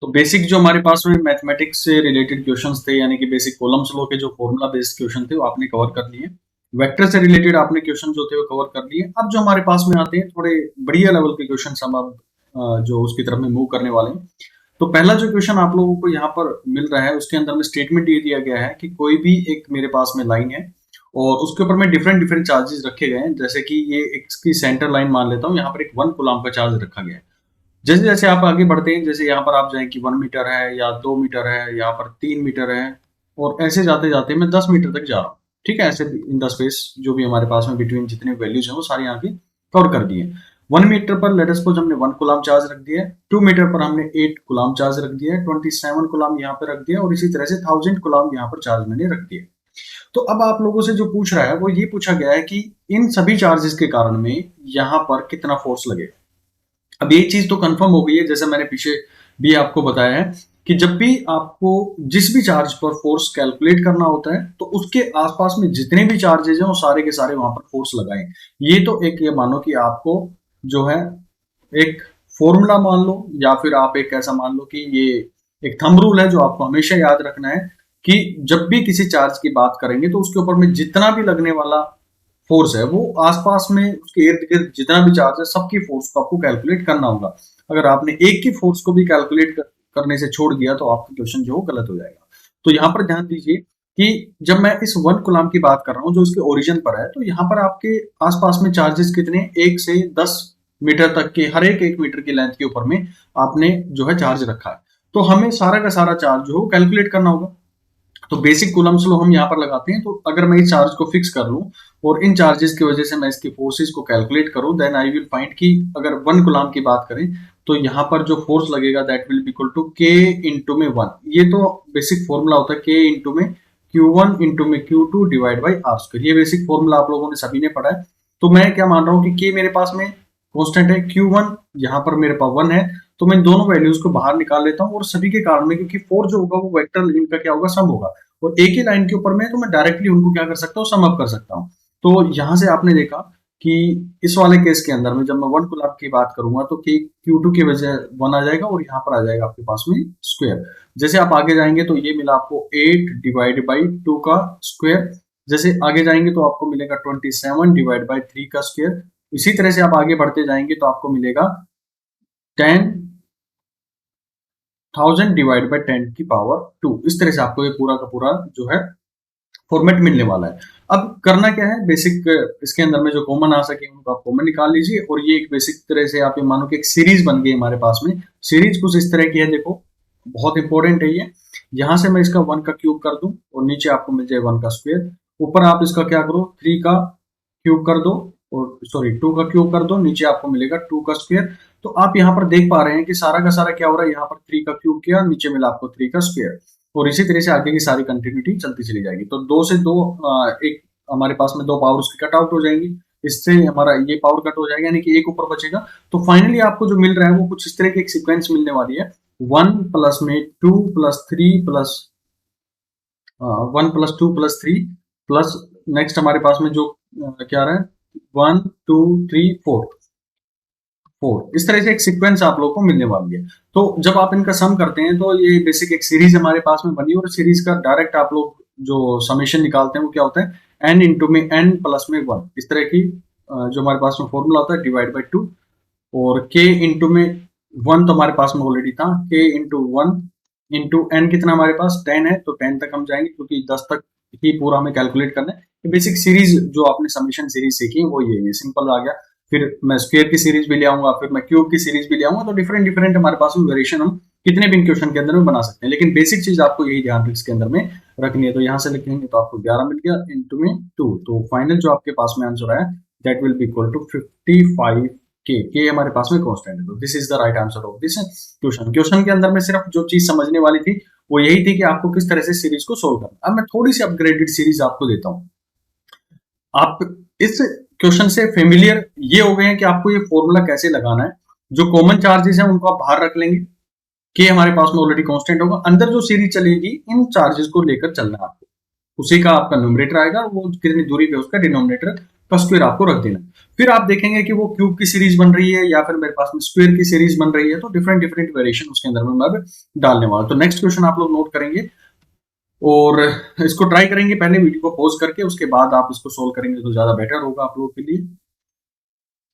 तो बेसिक जो हमारे पास में मैथमेटिक्स से रिलेटेड क्वेश्चंस थे, यानी कि बेसिक कॉलम्स लॉ के जो फॉर्मूला बेस्ड क्वेश्चन थे वो आपने कवर कर लिए। वेक्टर से रिलेटेड आपने क्वेश्चन जो थे वो कवर कर लिए। अब जो हमारे पास में आते हैं थोड़े बढ़िया लेवल के क्वेश्चन, हम अब जो उसकी तरफ में मूव करने वाले हैं। तो पहला जो क्वेश्चन आप लोगों को यहाँ पर मिल रहा है उसके अंदर में स्टेटमेंट ये दिया गया है कि कोई भी एक मेरे पास में लाइन है और उसके ऊपर में डिफरेंट डिफरेंट चार्जेस रखे गए हैं। जैसे कि ये इसकी सेंटर लाइन मान लेता हूँ, यहाँ पर एक 1 कूलम्ब का चार्ज रखा गया है। जैसे जैसे आप आगे बढ़ते हैं, जैसे यहाँ पर आप जाएं कि 1 मीटर है या 2 मीटर है, यहाँ पर 3 मीटर है, और ऐसे जाते जाते मैं 10 मीटर तक जा रहा हूँ। ठीक है, ऐसे इन द स्पेस जो भी हमारे पास में बिटवीन जितने वैल्यूज हैं वो सारे यहाँ की कवर कर दिए। 1 मीटर पर लेट अस सपोज हमने 1 कूलम्ब चार्ज रख दिया है, 2 मीटर पर हमने 8 कूलम्ब चार्ज रख दिया है, 27 कूलम्ब यहाँ पर रख दिया, और इसी तरह से 1000 कूलम्ब यहाँ पर चार्ज मैंने रख दिया। तो अब आप लोगों से जो पूछ रहा है वो ये पूछा गया है कि इन सभी चार्जेस के कारण में यहाँ पर कितना फोर्स लगेगा। अब ये चीज तो कंफर्म हो गई है, जैसे मैंने पीछे भी आपको बताया है कि जब भी आपको जिस भी चार्ज पर फोर्स कैलकुलेट करना होता है तो उसके आसपास में जितने भी चार्जेस हैं वो सारे के सारे वहां पर फोर्स लगाएं। ये तो एक ये मानो कि आपको जो है एक फॉर्मूला मान लो, या फिर आप एक ऐसा मान लो कि ये एक थंब रूल है जो आपको हमेशा याद रखना है कि जब भी किसी चार्ज की बात करेंगे तो उसके ऊपर में जितना भी लगने वाला फोर्स है वो आसपास में उसके इर्द गिर्द जितना भी चार्ज है सबकी फोर्स को आपको कैलकुलेट करना होगा। अगर आपने एक की फोर्स को भी कैलकुलेट करने से छोड़ दिया तो आपका क्वेश्चन जो गलत हो जाएगा। तो यहाँ पर ध्यान दीजिए कि जब मैं इस 1 कूलम्ब की बात कर रहा हूँ जो इसके ओरिजिन पर है, तो यहाँ पर आपके आसपास में चार्जेस कितने 1 से 10 मीटर तक के, हर एक 1 मीटर की लेंथ के ऊपर में आपने जो है चार्ज रखा है। तो हमें सारा का सारा चार्ज जो है कैलकुलेट करना होगा। तो बेसिक कूलम्ब्स लॉ हम यहाँ पर लगाते हैं। तो अगर मैं इस चार्ज को फिक्स कर लूं और इन चार्जेस की वजह से मैं इसकी फोर्सेस को कैलकुलेट करूं, देन आई विल फाइंड कि अगर 1 कूलम्ब की बात करें तो यहाँ पर जो फोर्स लगेगा that will be equal to K into में 1। ये तो बेसिक फॉर्मूला होता है के इंटू में Q1 इंटू में Q2 divide by R square. ये बेसिक फॉर्मूला आप लोगों ने सभी ने पढ़ा है। तो मैं क्या मान रहा हूँ कि के मेरे पास में कॉन्स्टेंट है, Q1 यहाँ पर मेरे पास 1 है, तो मैं दोनों वैल्यूज को बाहर निकाल लेता हूँ और सभी के कारण में, क्योंकि फोर्स जो होगा वो वेक्टर इनका क्या होगा, सम होगा, और एक ही लाइन के ऊपर में तो मैं डायरेक्टली उनको क्या कर सकता हूँ, सम अप कर सकता हूँ। तो यहां से आपने देखा कि इस वाले केस के अंदर में जब मैं 1 कूलम्ब की बात करूंगा तो Q2 की वजह 1 आ जाएगा और यहाँ पर आ जाएगा आपके पास में स्क्वायर। जैसे आप आगे जाएंगे तो ये मिला आपको 8 डिवाइड बाई 2 का स्क्वायर। जैसे आगे जाएंगे तो आपको मिलेगा 27 डिवाइड बाई 3 का स्क्वायर। इसी तरह से आप आगे बढ़ते जाएंगे तो आपको मिलेगा 10,000 डिवाइड बाई 10 की पावर 2। इस तरह से आपको ये पूरा का पूरा जो है फॉर्मेट मिलने वाला है। अब करना क्या है, बेसिक इसके अंदर में जो कॉमन आ सके उनको आप कॉमन निकाल लीजिए, और ये एक बेसिक तरह से आप ये मानो कि एक सीरीज बन गई हमारे पास में। सीरीज कुछ इस तरह की है, देखो बहुत इंपॉर्टेंट है ये। यहां से मैं इसका 1 का क्यूब कर दूं और नीचे आपको मिल जाए 1 का स्क्वायर। ऊपर आप इसका क्या करो, 3 का क्यूब कर दो, और सॉरी 2 का क्यूब कर दो, नीचे आपको मिलेगा 2 का स्क्वायर। तो आप यहाँ पर देख पा रहे हैं कि सारा का सारा क्या हो रहा है, यहाँ पर 3 का क्यूब किया, नीचे मिला आपको 3 का स्क्वायर, और इसी तरह से आगे की सारी कंटिन्यूटी चलती चली जाएगी। तो 2 से 2 एक हमारे पास में 2 पावर उसकी कट आउट हो जाएंगी, इससे हमारा ये पावर कट हो जाएगा, यानी कि एक ऊपर बचेगा। तो फाइनली आपको जो मिल रहा है वो कुछ इस तरह की एक सीक्वेंस मिलने वाली है, 1 प्लस में 2 plus 3 plus 1 plus 2 plus 3 plus next हमारे पास में जो क्या रहा है 1 2 3 4 4। इस तरह से एक सीक्वेंस आप लोगों को मिलने वाली है। तो जब आप इनका सम करते हैं तो ये बेसिक एक सीरीज हमारे पास में बनी, और सीरीज का डायरेक्ट आप लोग जो समेशन निकालते हैं वो क्या होता है n इंटू में n प्लस में 1। इस तरह की जो हमारे पास में फॉर्मूला होता है डिवाइड बाई 2, और k इंटू में 1 तो हमारे पास में ऑलरेडी था, k इंटू 1 इंटू n कितना हमारे पास 10 है, तो 10 तक हम जाएंगे क्योंकि 10 तक ही पूरा हमें कैलकुलेट करना है। बेसिक सीरीज जो आपने समेशन सीरीज सीखी है वो ये सिंपल आ गया। फिर मैं स्क्वायर की सीरीज भी ले आऊंगा, फिर मैं क्यूब की सीरीज भी ले आऊंगा, तो डिफरेंट डिफरेंट हमारे पास में वेरिएशन हम कितने भी क्वेश्चन के अंदर में बना सकते हैं। लेकिन बेसिक चीज आपको यही ध्यान इसके अंदर में रखनी है। तो यहाँ से लिखेंगे तो आपको 11 मिल गया इंटू में 2, तो फाइनल जो आपके पास में आंसर आया that will be equal to 55 के हमारे पास में कांस्टेंट है। तो this is the right answer of this question. Question के अंदर में सिर्फ जो चीज समझने वाली थी वो यही थी कि आपको किस तरह से सीरीज को सोल्व करना। अब मैं थोड़ी सी अपग्रेडेड सीरीज आपको देता हूँ। आप इस क्वेश्चन से फेमिलियर ये हो गए हैं कि आपको ये फॉर्मूला कैसे लगाना है। जो कॉमन चार्जेस हैं उनको आप बाहर रख लेंगे, के हमारे पास में ऑलरेडी कांस्टेंट होगा, अंदर जो सीरीज चलेगी इन चार्जेस को लेकर चलना है आपको, उसी का आपका न्यूमरेटर आएगा, वो कितनी दूरी पे उसका डिनोमिनेटर का स्क्वायर आपको रख देना। फिर आप देखेंगे कि वो क्यूब की सीरीज बन रही है या फिर मेरे पास में स्क्वायर की सीरीज बन रही है, तो डिफरेंट डिफरेंट वेरिएशन उसके अंदर में मैं अब डालने वाला। तो नेक्स्ट क्वेश्चन आप लोग नोट करेंगे और इसको ट्राई करेंगे, पहले वीडियो को पॉज करके उसके बाद आप इसको सोल्व करेंगे तो ज्यादा बेटर होगा आप लोगों के लिए,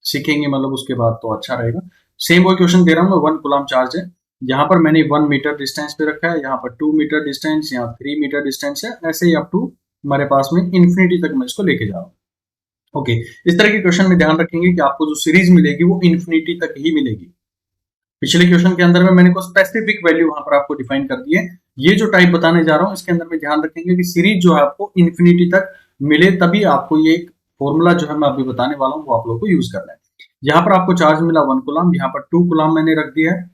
सीखेंगे मतलब उसके बाद तो अच्छा रहेगा। सेम वही क्वेश्चन दे रहा हूँ मैं, 1 कूलम चार्ज है, यहाँ पर मैंने 1 मीटर डिस्टेंस पे रखा है, यहाँ पर 2 मीटर डिस्टेंस, यहाँ 3 मीटर डिस्टेंस है, ऐसे ही अप टू हमारे पास में इन्फिनिटी तक मैं इसको लेके जा रहा हूँ। ओके, इस तरह के क्वेश्चन में ध्यान रखेंगे कि आपको जो सीरीज मिलेगी वो इन्फिनिटी तक ही मिलेगी। पिछले क्वेश्चन के अंदर में मैंने को स्पेसिफिक वैल्यू वहां पर आपको डिफाइन कर दी है। ये जो टाइप बताने जा रहा हूं इसके अंदर में ध्यान रखेंगे कि सीरीज जो है आपको इन्फिनिटी तक मिले, तभी आपको ये एक फॉर्मूला जो है मैं अभी बताने वाला हूँ वो आप लोग को यूज करना है। यहाँ पर आपको चार्ज मिला 1 कूलम, यहाँ पर 2 कूलम मैंने रख दिया है,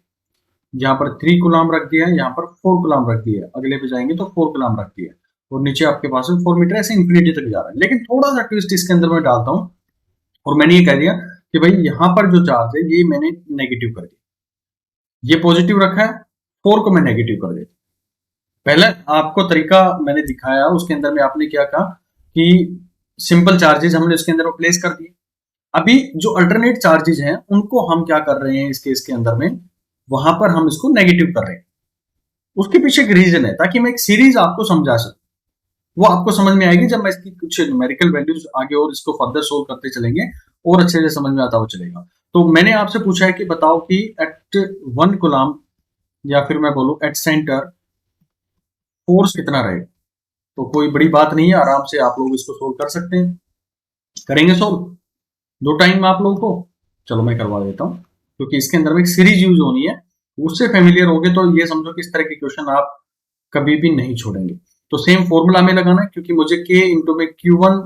यहाँ पर 3 कूलम रख दिया है, यहाँ पर 4 कूलम रख दिया है, अगले पे जाएंगे तो 4 कूलम रख दिया है, और नीचे आपके पास 4 मीटर ऐसे इन्फिनिटी तक जा रहा है। लेकिन थोड़ा सा ट्विस्ट इसके अंदर मैं डालता हूँ और मैंने ये कह दिया कि भाई यहाँ पर जो चार्ज है ये मैंने नेगेटिव कर दिया, ये पॉजिटिव रखा है, 4 को मैं नेगेटिव कर देता। पहले आपको तरीका मैंने दिखाया, उसके अंदर में आपने क्या कहा कि सिंपल चार्जेस हमने उसके अंदर प्लेस कर दिए। अभी जो अल्टरनेट चार्जेस हैं उनको हम क्या कर रहे हैं इस केस के अंदर में, वहां पर हम इसको नेगेटिव कर रहे हैं। उसके पीछे एक रीजन है, ताकि मैं एक सीरीज आपको समझा सकूं। वो आपको समझ में आएगी जब मैं इसकी कुछ न्यूमेरिकल वैल्यूज आगे और इसको फर्दर सोल्व करते चलेंगे और अच्छे से समझ में आता हुआ चलेगा। तो मैंने आपसे पूछा है कि बताओ कि एट 1 कूलम या फिर मैं बोलूं एट सेंटर फोर्स कितना रहेगा। तो कोई बड़ी बात नहीं है, आराम से आप लोग इसको सोल्व कर सकते हैं। करेंगे सोल्व, दो टाइम आप लोगों को, चलो मैं करवा देता हूँ, क्योंकि इसके अंदर में एक सीरीज यूज होनी है, उससे फेमिलियर हो गए तो ये समझो कि इस तरह के क्वेश्चन आप कभी भी नहीं छोड़ेंगे। तो सेम फॉर्मूला में लगाना है, क्योंकि मुझे k इंटू में Q1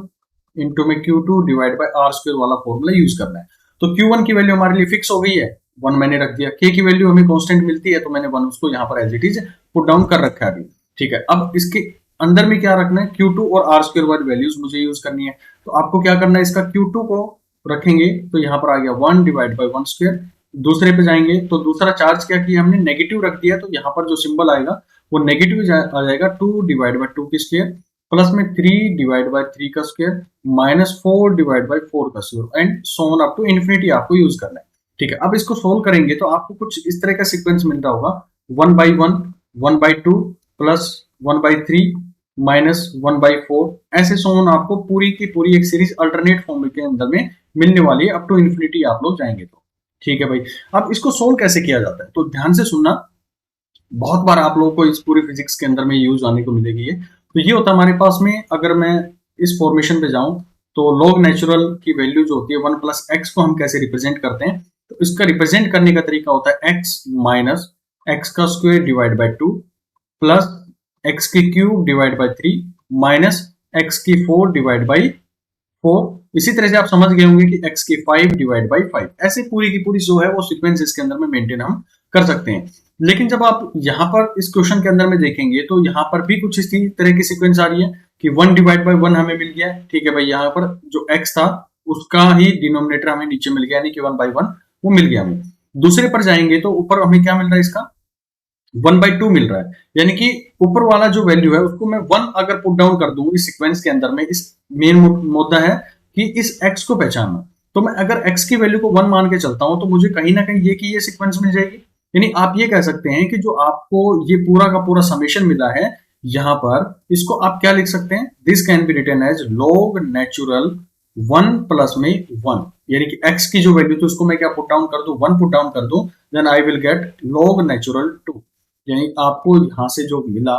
इंटू में Q2 divide by R square वाला फॉर्मूला यूज करना है। तो Q1 की वैल्यू हमारे लिए फिक्स हो गई है, 1 मैंने रख दिया, k की वैल्यू हमें कांस्टेंट मिलती है तो मैंने 1 उसको यहाँ पर as it is put down कर रखा है अभी। ठीक है, अब इसके अंदर में क्या रखना है, Q2 और आर स्क्वायर वाली वैल्यूज मुझे यूज करनी है। तो आपको क्या करना है, इसका Q2 को रखेंगे तो यहाँ पर आ गया 1 डिवाइड बाई 1 स्क्वायर। दूसरे पे जाएंगे तो दूसरा चार्ज क्या किया हमने, नेगेटिव रख दिया, तो यहाँ पर जो सिंबल आएगा वो नेगेटिव आ जाएगा, 2 डिवाइड बाई 2 की स्क्वायर प्लस में 3 डिवाइड बाई 3 का स्क्वायर माइनस 4 डिवाइड बाई 4 का square and so on up to infinity आपको यूज करना है। ठीक है, अब इसको सोल्व करेंगे तो आपको कुछ इस तरह का सीक्वेंस मिल रहा होगा, 1 by 1, 1 by 2 plus 1 by 3 minus 1 by 4, ऐसे सो ऑन आपको पूरी की पूरी एक सीरीज अल्टरनेट फॉर्म के अंदर में मिलने वाली है, अप टू इन्फिनिटी आप लोग जाएंगे तो। ठीक है भाई, अब इसको सोल्व कैसे किया जाता है तो ध्यान से सुनना, बहुत बार आप लोगों को इस पूरी फिजिक्स के अंदर में यूज आने को मिलेगी ये। तो ये होता है हमारे पास में, अगर मैं इस फॉर्मेशन पे जाऊं तो लॉग नेचुरल की वैल्यू जो होती है 1 प्लस एक्स को हम कैसे रिप्रेजेंट करते हैं, तो इसका रिप्रेजेंट करने का तरीका होता है एक्स माइनस एक्स का square divide by 2 plus X की cube divide by 3 minus X की 4 डिवाइड बाई 4। इसी तरह से आप समझ गए होंगे कि x की 5 डिवाइड बाई 5, ऐसे पूरी की पूरी जो है वो सीक्वेंस इसके अंदर में मेंटेन हम कर सकते हैं। लेकिन जब आप यहाँ पर इस क्वेश्चन के अंदर में देखेंगे तो यहाँ पर भी कुछ इसी तरह की सीक्वेंस आ रही है कि 1 डिवाइड बाई 1 हमें मिल गया है। ठीक है भाई, यहाँ पर जो x था उसका ही डिनोमिनेटर हमें नीचे मिल गया, यानी कि 1 बाई 1 वो मिल गया हमें। दूसरे पर जाएंगे तो ऊपर हमें क्या मिल रहा है, इसका 1 बाई 2 मिल रहा है, यानी कि ऊपर वाला जो वैल्यू है उसको मैं 1 अगर पुट डाउन कर दूं इस सीक्वेंस के अंदर में, इस मेन मुद्दा है कि इस x को पहचानना। तो मैं अगर x की वैल्यू को 1 मान के चलता हूं तो मुझे कहीं ना कहीं ये कि ये सीक्वेंस मिल जाएगी। यानी आप ये कह सकते हैं कि जो आपको ये पूरा का पूरा समेशन मिला है यहां पर, इसको आप क्या लिख सकते हैं, this can be written as log natural 1 plus में 1, यानी कि x की जो वैल्यू थी उसको मैं क्या पुट डाउन कर दूं, 1 पुट डाउन कर दूं, then I will get log natural 2। यानी आपको यहां से जो मिला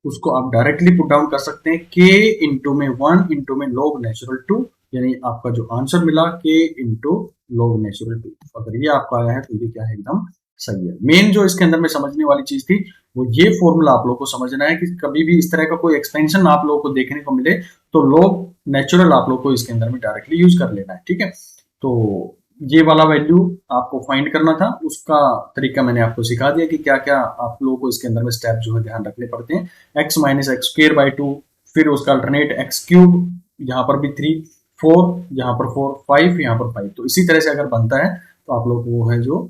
उसको आप डायरेक्टली पुट डाउन कर सकते हैं k इंटू में 1 इंटू में लॉग नेचुरल 2, यानी आपका जो आंसर मिला k इंटू लॉग नेचुरल 2। अगर ये आपका आया है तो ये क्या है, एकदम सही है। मेन जो इसके अंदर में समझने वाली चीज थी वो ये फॉर्मूला आप लोगों को समझना है कि कभी भी इस तरह का कोई एक्सपेंशन आप लोगों को देखने को मिले तो लॉग नेचुरल आप लोग को इसके अंदर में डायरेक्टली यूज कर लेना है। ठीक है, तो ये वाला वैल्यू आपको फाइंड करना था, उसका तरीका मैंने आपको सिखा दिया कि क्या क्या आप लोगों को इसके अंदर में स्टेप जो है ध्यान रखने पड़ते हैं। x minus x square by 2, फिर उसका अल्टरनेट एक्स क्यूब, यहाँ पर भी 3, 4, यहाँ पर 4, 5, यहाँ पर 5। तो इसी तरह से अगर बनता है तो आप लोग को वो है जो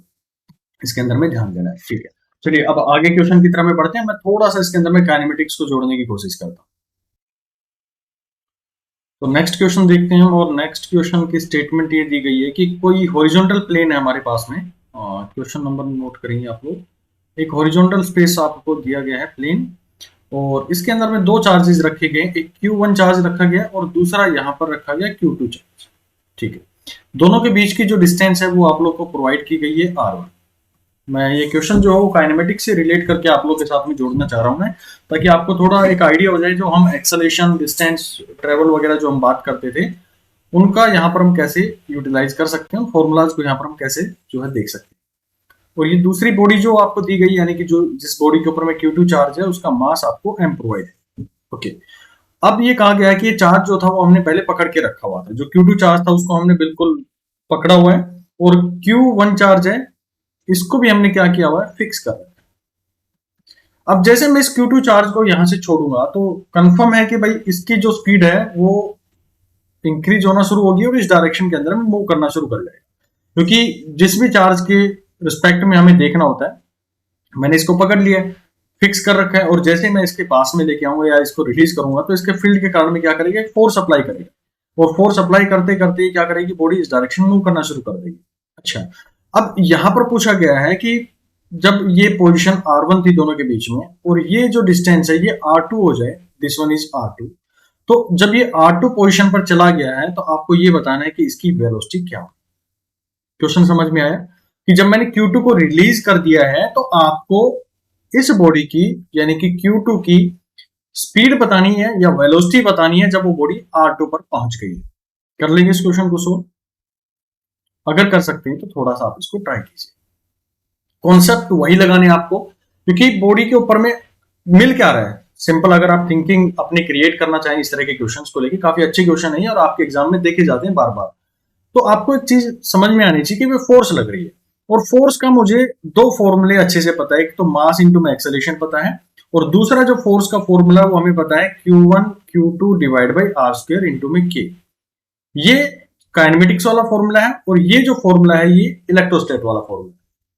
इसके अंदर में ध्यान देना है। ठीक है, चलिए अब आगे क्वेश्चन की तरफ में बढ़ते हैं। मैं थोड़ा सा इसके अंदर में काइनेमेटिक्स को जोड़ने की कोशिश करता हूँ। तो नेक्स्ट क्वेश्चन देखते हैं, और नेक्स्ट क्वेश्चन की स्टेटमेंट ये दी गई है कि कोई हॉरिजॉन्टल प्लेन है हमारे पास में। क्वेश्चन नंबर नोट करेंगे आप लोग। एक हॉरिजॉन्टल स्पेस आपको दिया गया है प्लेन, और इसके अंदर में दो चार्जेस रखे गए, एक Q1 चार्ज रखा गया और दूसरा यहाँ पर रखा गया Q2 चार्ज। ठीक है, दोनों के बीच की जो डिस्टेंस है वो आप लोग को प्रोवाइड की गई है R1। मैं ये क्वेश्चन जो है वो काइनेमेटिक्स से रिलेट करके आप लोग के साथ में जोड़ना चाह रहा हूं मैं, ताकि आपको थोड़ा एक आइडिया हो जाए जो हम एक्सेलेरेशन, डिस्टेंस, ट्रेवल वगैरह जो हम बात करते थे उनका यहाँ पर हम कैसे यूटिलाइज कर सकते हैं, फॉर्मूलाज को यहाँ पर हम कैसे जो है देख सकते हैं। और ये दूसरी बॉडी जो आपको दी गई, यानी कि जो जिस बॉडी के ऊपर में Q2 चार्ज है उसका मास आपको M प्रोवाइड है। ओके, अब ये कहा गया है कि ये चार्ज जो था वो हमने पहले पकड़ के रखा हुआ था, जो Q2 चार्ज था उसको हमने बिल्कुल पकड़ा हुआ है, और Q1 चार्ज है इसको भी हमने क्या किया हुआ है, फिक्स कर रखा है। अब जैसे मैं इस Q2 चार्ज को यहां से छोड़ूंगा तो कंफर्म है कि भाई इसकी जो स्पीड है वो इंक्रीज होना शुरू होगी और इस डायरेक्शन के अंदर में मूव करना शुरू कर जाएगा, क्योंकि जिस भी चार्ज के रिस्पेक्ट में हमें देखना होता है, मैंने इसको पकड़ लिया, फिक्स कर रखा है, और जैसे मैं इसके पास में लेके आऊंगा या इसको रिलीज करूंगा तो इसके फील्ड के कारण में क्या करेगा, फोर्स अप्लाई करेगा, और फोर्स अप्लाई करते करते क्या करेगी, बॉडी इस डायरेक्शन में मूव करना शुरू कर देगी। अच्छा, अब यहां पर पूछा गया है कि जब ये पोजीशन R1 थी दोनों के बीच में, और ये जो डिस्टेंस है ये R2 हो जाए, दिस वन इज R2, तो जब ये R2 पोजीशन पर चला गया है तो आपको ये बताना है कि इसकी वेलोसिटी क्या हो। क्वेश्चन समझ में आया कि जब मैंने Q2 को रिलीज कर दिया है तो आपको इस बॉडी की, यानी कि Q2 की स्पीड बतानी है या वेलोसिटी बतानी है जब वो बॉडी R2 पर पहुंच गई। कर लेंगे इस क्वेश्चन को सोल्व, अगर कर सकते हैं तो थोड़ा सा आप इसको ट्राई कीजिए। कॉन्सेप्ट वही लगाने आपको, क्योंकि बॉडी के ऊपर में मिल क्या रहा है, सिंपल अगर आप थिंकिंग अपनी क्रिएट करना चाहें इस तरह के क्वेश्चंस को लेके, काफी अच्छे क्वेश्चन है और आपके एग्जाम में देखे जाते हैं बार बार। तो आपको एक चीज समझ में आनी चाहिए कि वो फोर्स लग रही है, और फोर्स का मुझे दो फॉर्मूले अच्छे से पता है, एक तो मास इंटू में एक्सेलरेशन पता है, और दूसरा जो फोर्स का फॉर्मूला वो हमें पता है Q1 Q2 divide by R square into में K। ये काइनेमेटिक्स वाला फॉर्मूला है, और ये जो फॉर्मूला है ये इलेक्ट्रोस्टैट वाला फॉर्मूला।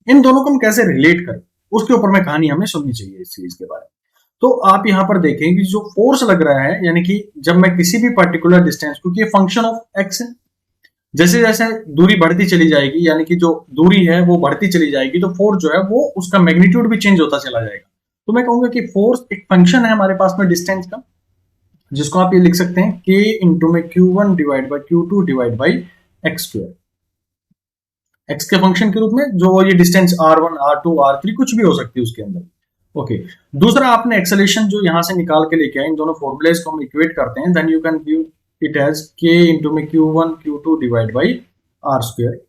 इन दोनों को हम कैसे रिलेट करें उसके ऊपर में कहानी हमें सुननी चाहिए इस चीज के बारे में। तो आप यहां पर देखें कि जो फोर्स लग रहा है, यानी कि जब मैं किसी भी पर्टिकुलर डिस्टेंस, क्योंकि ये फंक्शन ऑफ एक्स है, जैसे जैसे दूरी बढ़ती चली जाएगी, यानी कि जो दूरी है वो बढ़ती चली जाएगी, तो फोर्स जो है वो उसका मैग्नीट्यूड भी चेंज होता चला जाएगा। तो मैं कहूंगा कि फोर्स एक फंक्शन है हमारे पास में डिस्टेंस का, जिसको आप ये लिख सकते हैं K इंटू में Q1 divide by Q2 divide by x square, x के फंक्शन के रूप में, जो ये डिस्टेंस R1 R2 R3 कुछ भी हो सकती है उसके अंदर। ओके, दूसरा आपने एक्सेलरेशन जो यहां से निकाल के लेके आए, इन दोनों फॉर्मुलेज को हम इक्वेट करते हैं, then you can give it as K into में Q1 Q2 divide by R square.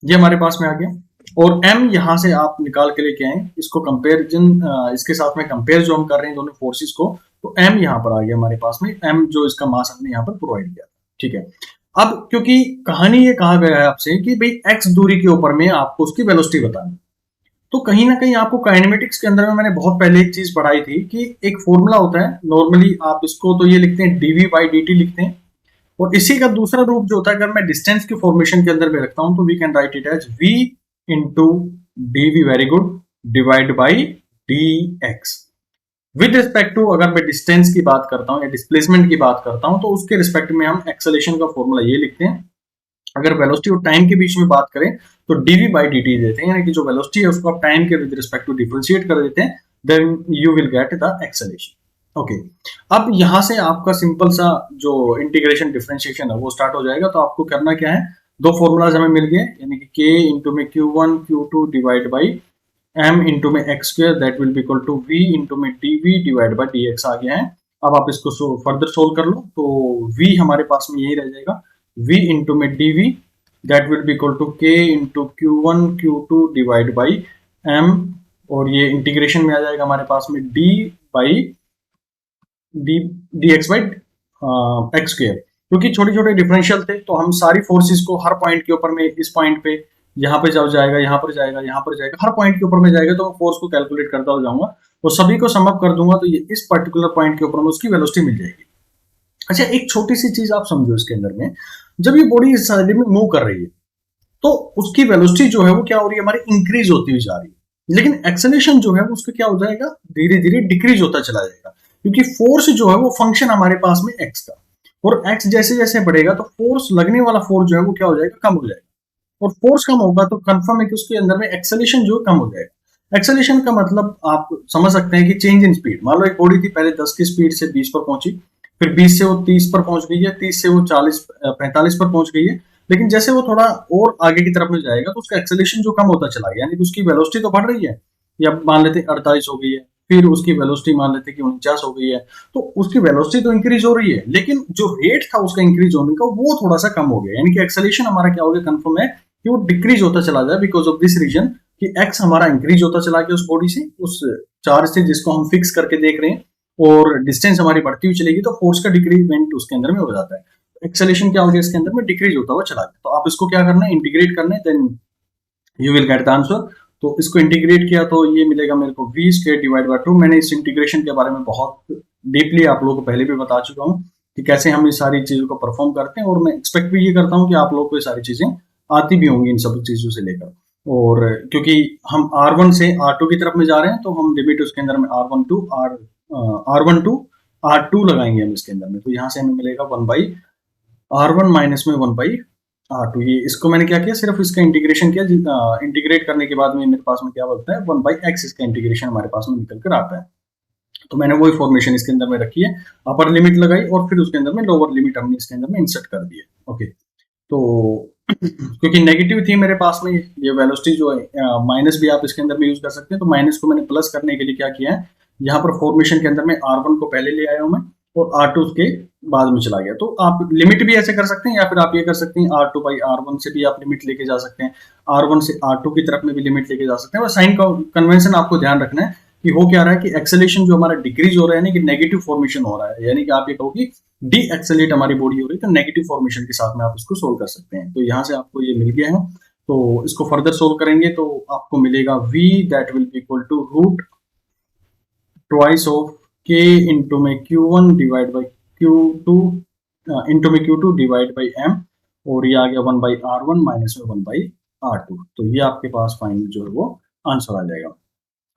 ये हमारे पास में आ गया, और M यहां से आप निकाल के लेके आए, इसको कंपेरिजन, इसके साथ में कंपेयर जो हम कर रहे हैं दोनों फोर्सेस को, तो M यहां पर आ गया हमारे पास में, M जो इसका मास हमने यहां पर प्रोवाइड किया। ठीक है, अब क्योंकि कहानी ये कहा गया है आपसे कि भाई x दूरी के ऊपर में आपको उसकी वेलोसिटी बतानी, तो कहीं ना कहीं आपको काइनेमेटिक्स के अंदर में मैंने बहुत पहले एक चीज पढ़ाई थी कि एक फॉर्मूला होता है, नॉर्मली आप इसको तो ये लिखते हैं dv बाई dt लिखते हैं, और इसी का दूसरा रूप जो होता है, अगर मैं डिस्टेंस की फॉर्मेशन के अंदर में रखता हूं तो we can write it as v into dv, very good, divide by dx। With respect to, अगर मैं डिस्टेंस की बात करता हूं या डिस्प्लेसमेंट की बात करता हूं तो उसके रिस्पेक्ट में हम एक्सेलरेशन का फॉर्मूला ये लिखते हैं। अगर वेलोसिटी और टाइम के बीच में बात करें तो dv बाई dt देते हैं, यानी कि जो वेलोसिटी है उसको आप टाइम के विद रिस्पेक्ट टू डिफरेंशिएट कर देते हैं, then you will get the acceleration. Okay, अब यहां से आपका सिंपल सा जो इंटीग्रेशन डिफरेंशिएशन है वो स्टार्ट हो जाएगा। तो आपको करना क्या है, दो फॉर्मूलाज हमें मिल गए, यानी कि k इंटू में Q1 Q2 divide by m into में X square, that will be equal to v into में dv डिवाइड बाई dx आ गया है। अब आप इसको फर्दर सोल्व कर लो, तो v हमारे पास में यही रह जाएगा, v इंटू में dv that will be equal to k into Q1 Q2 divide by m, और ये इंटीग्रेशन में आ जाएगा हमारे पास में d by dx by x square. क्योंकि छोटे छोटे डिफरेंशियल थे तो हम सारी फोर्सेस को हर पॉइंट के ऊपर में, इस पॉइंट पे, यहाँ पे जब जाएगा, यहाँ पर जाएगा, यहाँ पर जाएगा, हर पॉइंट के ऊपर में जाएगा, तो मैं फोर्स को कैलकुलेट करता हो जाऊंगा और सभी को सम अप कर दूंगा, तो ये इस पर्टिकुलर पॉइंट के ऊपर में उसकी वेलोसिटी मिल जाएगी। अच्छा, एक छोटी सी चीज आप समझो इसके अंदर में, जब ये बॉडी इस साइड में मूव कर रही है तो उसकी वेलोसिटी जो है वो क्या हो रही है, हमारी इंक्रीज होती हुई जा रही है, लेकिन एक्सेलरेशन जो है उसका क्या हो जाएगा, धीरे धीरे डिक्रीज होता चला जाएगा, क्योंकि फोर्स जो है वो फंक्शन हमारे पास में एक्स का, और एक्स जैसे जैसे बढ़ेगा तो फोर्स लगने वाला फोर्स जो है वो क्या हो जाएगा, कम हो जाएगा। और फोर्स कम होगा तो कंफर्म है कि उसके अंदर में एक्सेलेरेशन जो कम हो जाएगा। एक्सेलेरेशन का मतलब आप समझ सकते हैं कि चेंज इन स्पीड। मान लो एक बॉडी थी, पहले 10 की स्पीड से 20 पर पहुंची, फिर 20 से वो 30 पर पहुंच गई है, 30 से वो 45 पर पहुंच गई है। लेकिन जैसे वो थोड़ा और आगे की तरफ में जाएगा तो उसका एक्सेलेरेशन जो कम होता चला गया, यानी कि उसकी वेलोसिटी तो बढ़ रही है, या मान लेते 48 हो गई है, फिर उसकी वेलोसिटी मान लेते कि 49 हो गई है। तो उसकी वेलोसिटी तो इंक्रीज हो रही है, लेकिन जो रेट था उसका इंक्रीज होने का वो थोड़ा सा कम हो गया, यानी कि एक्सेलेरेशन हमारा क्या हो गया, कंफर्म है कि वो डिक्रीज होता चला जाए बिकॉज ऑफ दिस रीजन कि एक्स हमारा इंक्रीज होता चला गया उस बॉडी से, उस चार्ज से जिसको हम फिक्स करके देख रहे हैं, और डिस्टेंस हमारी बढ़ती हुई चलेगी तो फोर्स का डिक्रीजमेंट उसके अंदर में हो जाता है। एक्सेलेरेशन क्या हो गया इसके अंदर में, डिक्रीज होता हुआ चला गया। तो आप इसको क्या करना है, इंटीग्रेट करना है, then you will get the answer. तो इसको इंटीग्रेट किया तो ये मिलेगा मेरे को वी स्क्वायर डिवाइड बाय 2। मैंने इस इंटीग्रेशन के बारे में बहुत डीपली आप लोगों को पहले भी बता चुका हूँ कि कैसे हम इस सारी चीजों को परफॉर्म करते हैं, और मैं एक्सपेक्ट भी ये करता हूँ कि आप लोगों को ये सारी चीजें आती भी होंगी इन सब चीजों से लेकर। और क्योंकि हम R1 से R2 की तरफ में जा रहे हैं तो हम लिमिट उसके अंदर में R1 टू R2 लगाएंगे हम इसके अंदर में। तो यहाँ से हमें मिलेगा 1/R1 माइनस में 1/R2। ये इसको मैंने क्या किया, सिर्फ इसका इंटीग्रेशन किया। इंटीग्रेट करने के बाद में मेरे पास में क्या बनता है, 1/x इसका इंटीग्रेशन हमारे पास में निकल कर आता है। तो मैंने वही फॉर्मेशन इसके अंदर में रखी है, अपर लिमिट लगाई और फिर उसके अंदर में लोअर लिमिट हमने इसके अंदर में इंसर्ट कर दी है। ओके, तो क्योंकि नेगेटिव थी मेरे पास में ये वेलोसिटी जो है, माइनस भी आप इसके अंदर में यूज कर सकते हैं, तो माइनस को मैंने प्लस करने के लिए क्या किया है, यहाँ पर फॉर्मेशन के अंदर में R1 को पहले ले आया हूं मैं, और R2 के बाद में चला गया। तो आप लिमिट भी ऐसे कर सकते हैं, या फिर आप ये कर सकते हैं R2/R1 से भी आप लिमिट लेके जा सकते हैं, R1 से R2 की तरफ में भी लिमिट लेके जा सकते हैं। और साइन कन्वेंशन आपको ध्यान रखना है कि हो क्या रहा है कि एक्सेलेरेशन जो हमारा डिक्रीज हो रहा है, यानी कि नेगेटिव फॉर्मेशन हो रहा है, यानी कि आप ये कहो कि डी एक्सेलेट हमारी बॉडी हो रही है, तो नेगेटिव फॉर्मेशन के साथ में आप इसको सोल्व कर सकते हैं। तो यहाँ से आपको ये मिल गया है, तो इसको फर्दर सोल्व करेंगे तो आपको मिलेगा v that will be equal to root twice of k into में q1 divide by q2 into में q2 डिवाइड बाई m, और ये आ गया 1/R1 माइनस में 1/R2। तो ये आपके पास फाइनल जो है वो आंसर आ जाएगा।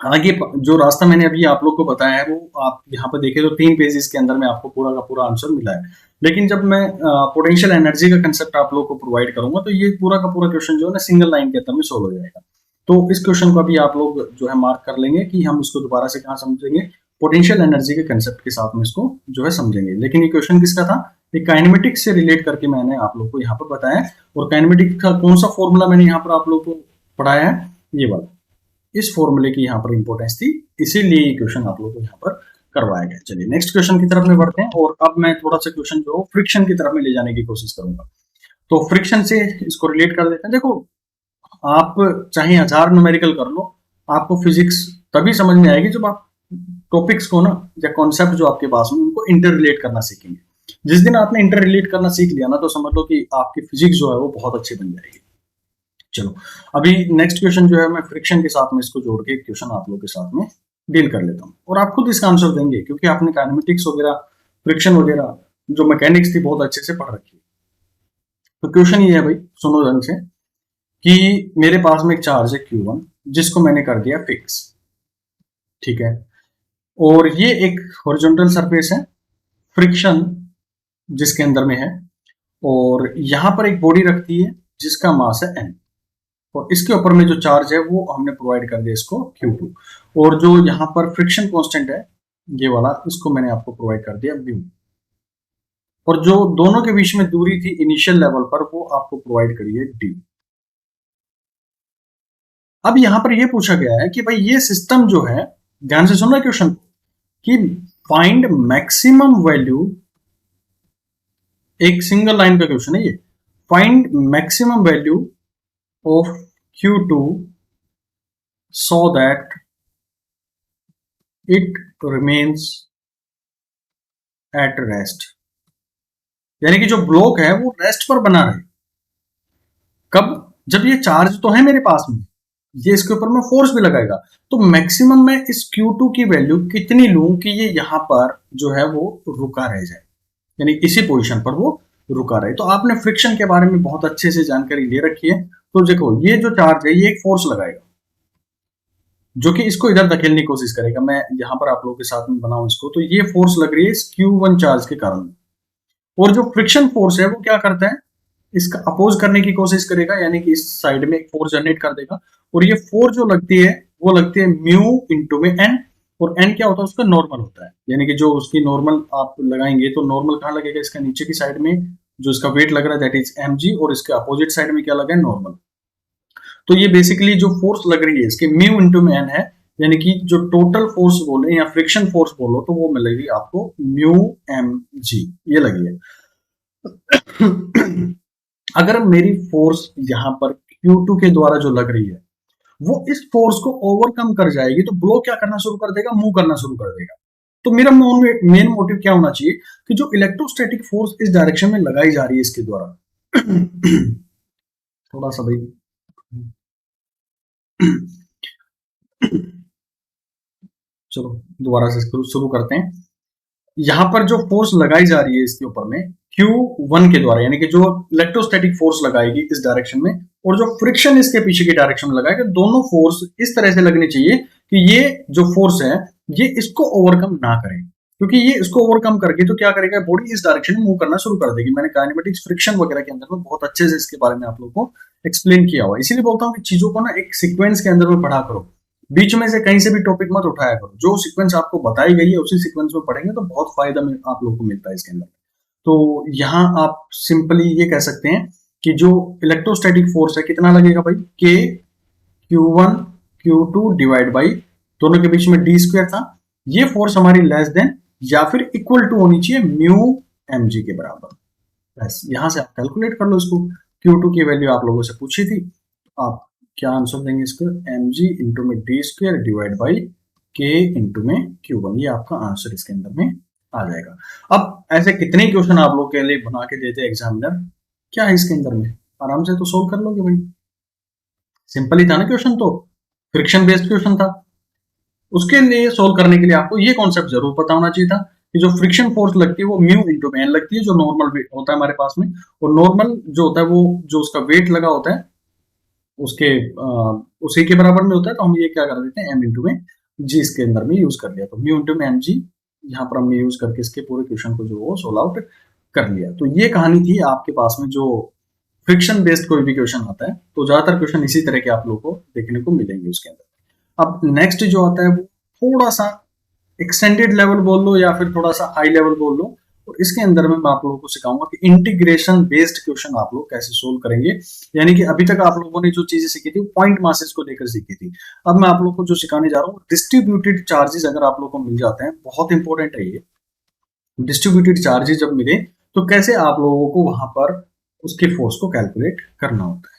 हालांकि जो रास्ता मैंने अभी आप लोग को बताया है वो आप यहाँ पर देखें तो 3 पेजेस के अंदर में आपको पूरा का पूरा आंसर मिला है। लेकिन जब मैं पोटेंशियल एनर्जी का कंसेप्ट आप लोग को प्रोवाइड करूंगा तो ये पूरा का पूरा क्वेश्चन जो है ना सिंगल लाइन के अंदर में सोल्व हो जाएगा। तो इस क्वेश्चन को अभी आप लोग जो है मार्क कर लेंगे कि हम इसको दोबारा से कहाँ समझेंगे, पोटेंशियल एनर्जी के कंसेप्ट के साथ में इसको जो है समझेंगे। लेकिन ये क्वेश्चन किसका था, एक काइनेमेटिक्स से रिलेट करके मैंने आप लोग को यहाँ पर बताया है। और काइनेमेटिक्स का कौन सा फॉर्मूला मैंने यहाँ पर आप लोग को पढ़ाया है, ये वाला, इस फॉर्मूले की यहाँ पर इंपॉर्टेंस थी, इसीलिए ये क्वेश्चन आप लोगों को यहाँ पर करवाया गया। चलिए नेक्स्ट क्वेश्चन की तरफ में बढ़ते हैं, और अब मैं थोड़ा सा क्वेश्चन जो फ्रिक्शन की तरफ में ले जाने की कोशिश करूंगा। तो फ्रिक्शन से इसको रिलेट कर देते हैं। देखो, आप चाहे 1000 न्यूमेरिकल कर लो, आपको फिजिक्स तभी समझ में आएगी जब आप टॉपिक्स को ना, या कॉन्सेप्ट जो आपके पास में उनको इंटर रिलेट करना सीखेंगे। जिस दिन आपने इंटर रिलेट करना सीख लिया ना, तो समझ लो कि आपकी फिजिक्स जो है वो बहुत अच्छी बन जाएगी। चलो, अभी नेक्स्ट क्वेश्चन जो है मैं फ्रिक्शन के साथ में इसको जोड़ के क्वेश्चन आप लोगों के साथ में डील कर लेता हूँ, और आप खुद इसका आंसर देंगे क्योंकि आपने काइनेमेटिक्स वगैरह, फ्रिक्शन वगैरह जो मैकेनिक्स थी बहुत अच्छे से पढ़ रखी है। तो क्वेश्चन ये है भाई, सुनो ढंग से, कि मेरे पास में एक चार्ज है Q1 जिसको मैंने कर दिया फिक्स, ठीक है, और ये एक हॉरिजॉन्टल सरफेस है, फ्रिक्शन जिसके अंदर में है, और यहां पर एक बॉडी रखती है जिसका मास है n, और इसके ऊपर में जो चार्ज है वो हमने प्रोवाइड कर दिया इसको Q2, और जो यहाँ पर फ्रिक्शन कांस्टेंट है ये वाला, इसको मैंने आपको प्रोवाइड कर दिया म्यू, और जो दोनों के बीच में दूरी थी इनिशियल लेवल पर वो आपको प्रोवाइड करी है डी। अब यहां पर ये पूछा गया है कि भाई ये सिस्टम जो है, ध्यान से सुनना क्वेश्चन, कि फाइंड मैक्सिमम वैल्यू, एक सिंगल लाइन का क्वेश्चन है ये, find maximum value of Q2 so that it remains at rest, यानी कि जो ब्लॉक है वो रेस्ट पर बना रहे। कब, जब ये चार्ज तो है मेरे पास में, ये इसके ऊपर में फोर्स भी लगाएगा, तो मैक्सिमम मैं इस Q2 की वैल्यू कितनी लूं कि ये यहां पर जो है वो रुका रह जाए, यानी इसी पोजीशन पर वो रुका रहे। तो आपने फ्रिक्शन के बारे में बहुत अच्छे से जानकारी ले रखी है। तो देखो, ये जो चार्ज है ये एक फोर्स लगाएगा जो कि इसको इधर धकेलने की कोशिश करेगा। मैं यहां पर आप लोगों के साथ में बनाऊं इसको, तो ये फोर्स लग रही है इस Q1 चार्ज के कारण। और जो फ्रिक्शन फोर्स है वो क्या करता है, इसका अपोज करने की कोशिश करेगा, यानी कि इस साइड में एक फोर्स जनरेट कर देगा, और ये फोर्स जो लगती है वो लगती है म्यू इंटू में एन, और एन क्या होता है उसका नॉर्मल होता है, यानी कि जो उसकी नॉर्मल आप लगाएंगे तो नॉर्मल कहाँ लगेगा, इसका नीचे की साइड में जो इसका वेट लग रहा है दैट इज एम जी, और इसके अपोजिट साइड में क्या लगा है, नॉर्मल। तो ये बेसिकली जो फोर्स लग रही है इसके म्यू इंटू में एन है, यानी कि जो टोटल फोर्स बोले या फ्रिक्शन फोर्स बोलो तो वो मिलेगी आपको म्यू एम जी, ये लगी है। अगर मेरी फोर्स यहाँ पर Q2 के द्वारा जो लग रही है वो इस फोर्स को ओवरकम कर जाएगी तो ब्लो क्या करना शुरू कर देगा, मूव करना शुरू कर देगा। तो मेरा मेन मोटिव क्या होना चाहिए कि जो इलेक्ट्रोस्टैटिक फोर्स इस डायरेक्शन में लगाई जा रही है इसके द्वारा थोड़ा सा भाई चलो दोबारा से शुरू करते हैं। यहाँ पर जो फोर्स लगाई जा रही है इसके ऊपर में Q1 के द्वारा, यानी कि जो इलेक्ट्रोस्टैटिक फोर्स लगाएगी इस डायरेक्शन में और जो फ्रिक्शन इसके पीछे की डायरेक्शन में लगाएगा, दोनों फोर्स इस तरह से लगनी चाहिए कि ये जो फोर्स है ये इसको ओवरकम ना करे, क्योंकि ये इसको ओवरकम करके तो क्या करेगा, बॉडी इस डायरेक्शन में मूव करना शुरू कर देगी। मैंने काइनेमेटिक्स फ्रिक्शन वगैरह के अंदर में बहुत अच्छे से इसके बारे में आप लोगों को एक्सप्लेन किया हुआ, इसीलिए बोलता हूँ कि चीजों को ना एक सीक्वेंस के अंदर में पढ़ा करो, बीच में से कहीं से भी टॉपिक मत उठाया करो, जो सीक्वेंस आपको बताई गई है उसी सीक्वेंस में पढ़ेंगे तो बहुत फायदा आप लोगों को मिलता है इसके अंदर। तो यहाँ आप सिंपली ये कह सकते हैं कि जो इलेक्ट्रोस्टैटिक फोर्स है कितना लगेगा भाई, के Q1 Q2 डिवाइड बाई दोनों के बीच में डी स्क्वायर था, ये फोर्स हमारी लेस देन या फिर इक्वल टू होनी चाहिए म्यू एम जी के बराबर। बस यहां से आप कैलकुलेट कर लो इसको, Q2 की वैल्यू आप लोगों से पूछी थी, आप क्या आंसर देंगे इसको, एम जी इंटू में डी स्क्वायर डिवाइड बाई के इंटू में Q1, ये आपका आंसर इसके अंदर में आ जाएगा। अब ऐसे कितने क्वेश्चन आप लोग के लिए बना के देते हैं एग्जामिनर, क्या है इसके अंदर में, आराम से तो सोल्व कर लोगे भाई, सिंपल ही था ना क्वेश्चन, तो फ्रिक्शन बेस्ड क्वेश्चन था। उसके लिए सोल्व करने के लिए आपको ये कॉन्सेप्ट जरूर पता होना चाहिए था कि जो फ्रिक्शन फोर्स लगती है वो म्यू इंटू में एन लगती है, जो नॉर्मल होता है हमारे पास में, और नॉर्मल जो होता है वो जो उसका वेट लगा होता है उसके उसी के बराबर में होता है, तो हम ये क्या कर देते हैं एम इंटू में जी इसके अंदर में यूज कर लिया, तो म्यू इंटू में एम जी यहाँ पर हमने यूज करके इसके पूरे क्वेश्चन को जो वो सोल्व आउट कर लिया। तो ये कहानी थी आपके पास में, जो फ्रिक्शन बेस्ड कोई भी क्वेश्चन आता है तो ज्यादातर क्वेश्चन इसी तरह के आप लोगों को देखने को मिलेंगे उसके अंदर। अब नेक्स्ट जो आता है वो थोड़ा सा एक्सटेंडेड लेवल बोल लो या फिर थोड़ा सा हाई लेवल बोल लो, और इसके अंदर में मैं आप लोगों को सिखाऊंगा कि इंटीग्रेशन बेस्ड क्वेश्चन आप लोग कैसे सोल्व करेंगे, यानी कि अभी तक आप लोगों ने जो चीजें सीखी थी पॉइंट मासेस को लेकर सीखी थी, अब मैं आप लोगों को जो सिखाने जा रहा हूँ डिस्ट्रीब्यूटेड चार्जेस अगर आप लोग को मिल जाते हैं, बहुत इंपॉर्टेंट है ये, डिस्ट्रीब्यूटेड चार्जेस जब मिले तो कैसे आप लोगों को वहां पर उसके फोर्स को कैलकुलेट करना होता है।